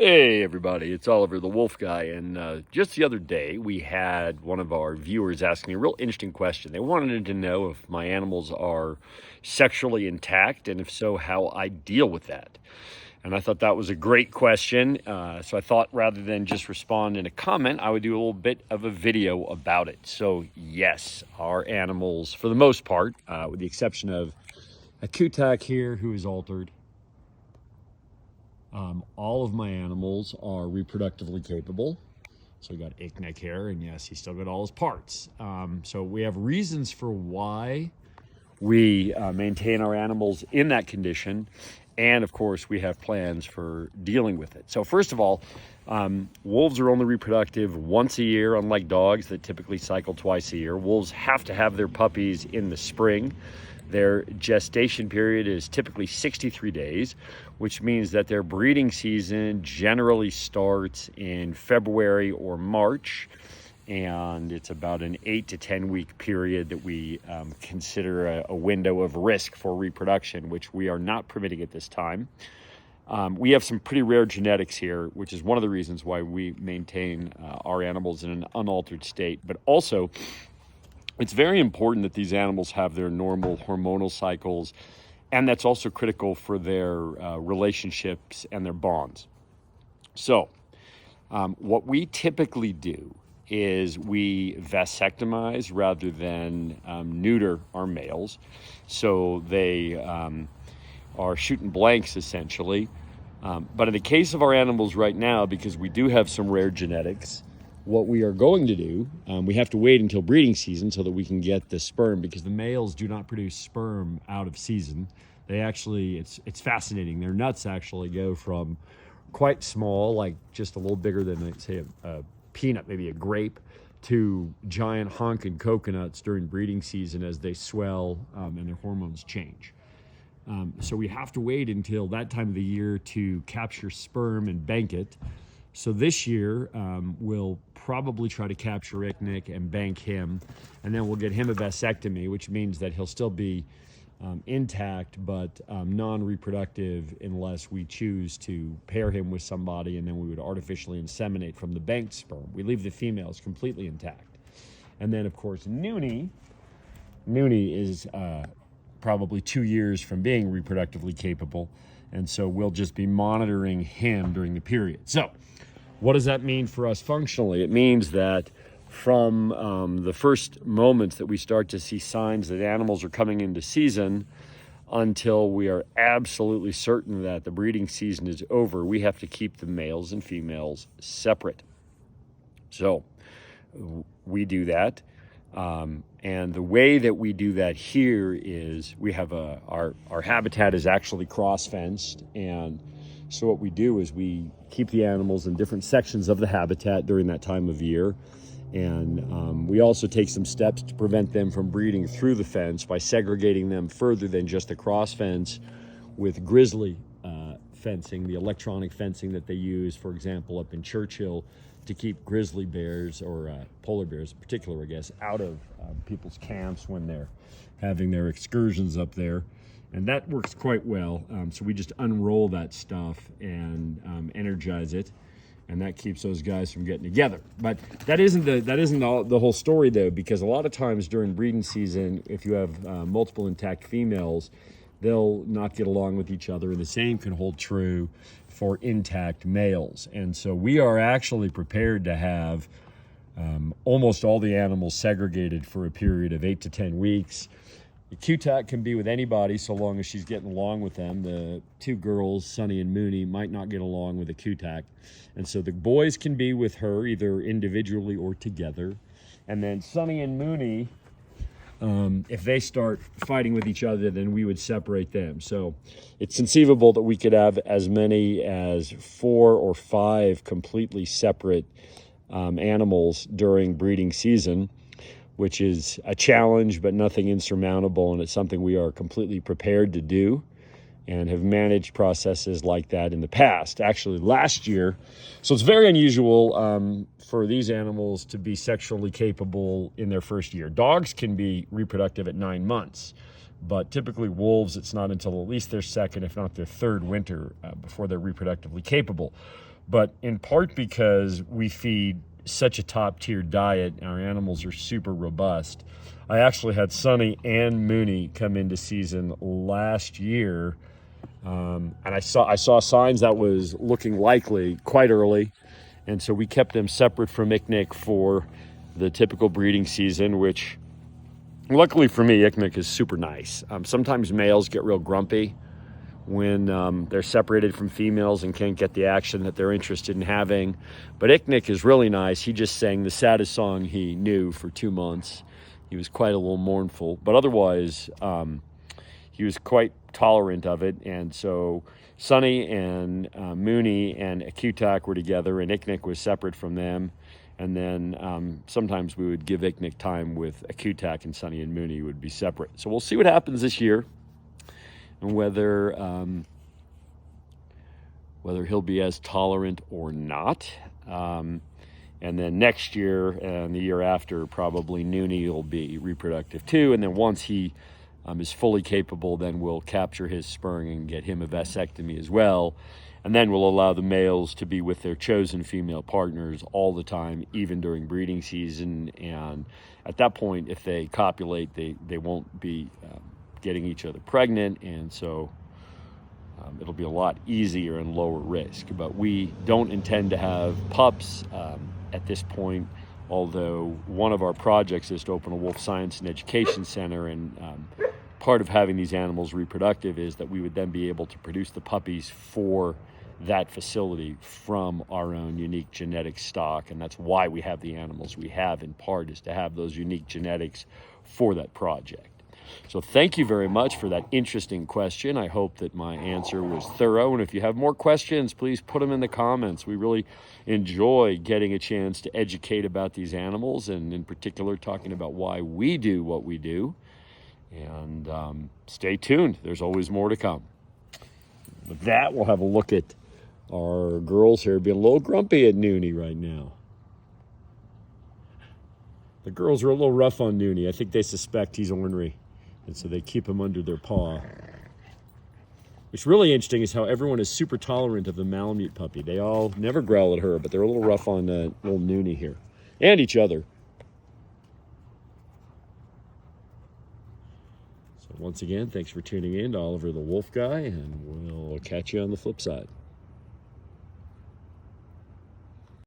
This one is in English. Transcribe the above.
Hey everybody, it's Oliver the Wolf Guy, and just the other day we had one of our viewers ask me a real interesting question. They wanted to know if my animals are sexually intact, and if so, how I deal with that. And I thought that was a great question, so I thought rather than just respond in a comment, I would do a little bit of a video about it. So yes, our animals, for the most part, with the exception of a Kutak here who is altered, all of my animals are reproductively capable. So we got Icknick here, and yes, he's still got all his parts. So we have reasons for why we maintain our animals in that condition. And of course, we have plans for dealing with it. So first of all, wolves are only reproductive once a year, unlike dogs that typically cycle twice a year. Wolves have to have their puppies in the spring. Their gestation period is typically 63 days, which means that their breeding season generally starts in February or March. And it's about an 8 to 10 week period that we consider a window of risk for reproduction, which we are not permitting at this time. We have some pretty rare genetics here, which is one of the reasons why we maintain our animals in an unaltered state. But also, it's very important that these animals have their normal hormonal cycles, and that's also critical for their relationships and their bonds. So, what we typically do is we vasectomize rather than neuter our males. So they are shooting blanks essentially. But in the case of our animals right now, because we do have some rare genetics, what we are going to do, we have to wait until breeding season so that we can get the sperm, because the males do not produce sperm out of season. They actually, it's fascinating. Their nuts actually go from quite small, like just a little bigger than, say, a peanut, maybe a grape, to giant honking coconuts during breeding season as they swell and their hormones change. So we have to wait until that time of the year to capture sperm and bank it. So this year, we'll probably try to capture Icknick and bank him, and then we'll get him a vasectomy, which means that he'll still be intact but non-reproductive unless we choose to pair him with somebody, and then we would artificially inseminate from the banked sperm. We leave the females completely intact. And then, of course, Noonie is probably 2 years from being reproductively capable, and so we'll just be monitoring him during the period. So what does that mean for us functionally? It means that from the first moments that we start to see signs that animals are coming into season until we are absolutely certain that the breeding season is over, we have to keep the males and females separate. So we do that. And the way that we do that here is we have our habitat is actually cross-fenced, and so what we do is we keep the animals in different sections of the habitat during that time of year, and we also take some steps to prevent them from breeding through the fence by segregating them further than just a cross fence with grizzly fencing, the electronic fencing that they use, for example, up in Churchill, to keep grizzly bears, or polar bears in particular, I guess, out of people's camps when they're having their excursions up there. And that works quite well. So we just unroll that stuff and energize it, and that keeps those guys from getting together. But that isn't the whole story, though, because a lot of times during breeding season, if you have multiple intact females, they'll not get along with each other, and the same can hold true for intact males. And so we are actually prepared to have almost all the animals segregated for a period of 8 to 10 weeks. The Kutak can be with anybody so long as she's getting along with them. The two girls, Sunny and Mooney, might not get along with the Kutak. And so the boys can be with her either individually or together. And then Sunny and Mooney, if they start fighting with each other, then we would separate them. So it's conceivable that we could have as many as 4 or 5 completely separate animals during breeding season, which is a challenge but nothing insurmountable, and it's something we are completely prepared to do and have managed processes like that in the past. Actually, last year, so it's very unusual for these animals to be sexually capable in their first year. Dogs can be reproductive at 9 months, but typically wolves, it's not until at least their second, if not their third winter before they're reproductively capable. but in part because we feed such a top-tier diet, our animals are super robust. I actually had Sunny and Mooney come into season last year, and I saw signs that was looking likely quite early, and so we kept them separate from Icknick for the typical breeding season, which luckily for me, Icknick is super nice. Sometimes males get real grumpy when they're separated from females and can't get the action that they're interested in having. But Icknick is really nice. He just sang the saddest song he knew for 2 months. He was quite a little mournful, but otherwise he was quite tolerant of it. And so Sunny and Mooney and Akutak were together, and Icknick was separate from them. And then sometimes we would give Icknick time with Akutak, and Sunny and Mooney would be separate. So we'll see what happens this year, and whether he'll be as tolerant or not. And then next year and the year after, probably Noonie will be reproductive too. And then once he is fully capable, then we'll capture his spurring and get him a vasectomy as well. And then we'll allow the males to be with their chosen female partners all the time, even during breeding season. And at that point, if they copulate, they won't be getting each other pregnant. And so it'll be a lot easier and lower risk. But we don't intend to have pups at this point, although one of our projects is to open a wolf science and education center. And part of having these animals reproductive is that we would then be able to produce the puppies for that facility from our own unique genetic stock. And that's why we have the animals we have, in part, is to have those unique genetics for that project. So thank you very much for that interesting question. I hope that my answer was thorough. And if you have more questions, please put them in the comments. We really enjoy getting a chance to educate about these animals, and in particular, talking about why we do what we do. And stay tuned. There's always more to come. With that, we'll have a look at our girls here being a little grumpy at Noonie right now. The girls are a little rough on Noonie. I think they suspect he's ornery, and so they keep him under their paw. What's really interesting is how everyone is super tolerant of the Malamute puppy. They all never growl at her, but they're a little rough on little Noonie here, and each other. So once again, thanks for tuning in to Oliver the Wolf Guy, and we'll catch you on the flip side.